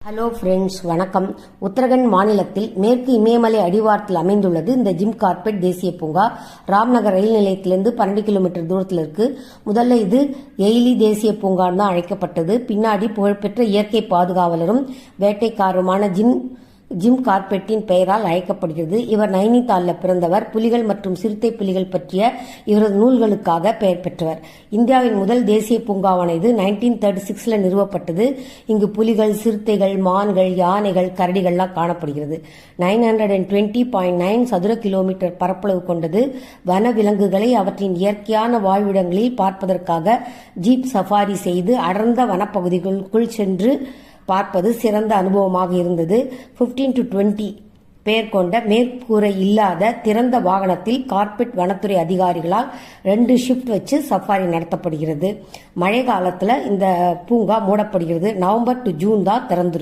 Hello friends, வணக்கம். உத்தரகண்ட் மாநிலத்தில் மேற்கு இமயமலை அடிவாரத்தில் அமைந்துள்ளது இந்த ஜிம் கார்பெட் தேசிய பூங்கா. ராம்நகர் ரயில் நிலையத்திலிருந்து 12 கிலோமீட்டர் தூரத்தில் இருக்கு. முதல்ல இது எய்லி தேசிய பூங்கான்னு தான் அழைக்கப்பட்டது. பின்னாடி புகழ்பெற்ற இயற்கை பாதுகாவலரும் வேட்டைக்காரருமான ஜிம் கார்பெட்டின் பெயரால் அழைக்கப்படுகிறது. இவர் நைனிதாலில் பிறந்தவர். புலிகள் மற்றும் சிறுத்தை புலிகள் பற்றிய இவரது நூல்களுக்காக பெயர் பெற்றவர். இந்தியாவின் முதல் தேசிய பூங்காவான இது 1936 நிறுவப்பட்டது. இங்கு புலிகள், சிறுத்தைகள், மான்கள், யானைகள், கரடிகள்லாம் காணப்படுகிறது. 920.9 சதுர கிலோமீட்டர் பரப்பளவு கொண்டது. வன விலங்குகளை அவற்றின் இயற்கையான வாழ்விடங்களில் பார்ப்பதற்காக ஜீப் சஃபாரி செய்து அடர்ந்த வனப்பகுதிகளுக்குள் சென்று பார்ப்பது சிறந்த அனுபவமாக இருந்தது. 15 to 20 பேர் கொண்ட மேற்கூரை இல்லாத திறந்த வாகனத்தில் கார்பெட் வனத்துறை அதிகாரிகளால் 2 ஷிப்ட் வச்சு சஃபாரி நடத்தப்படுகிறது. மழை காலத்தில் இந்த பூங்கா மூடப்படுகிறது. நவம்பர் டு ஜூன் தான் திறந்திருக்கும்.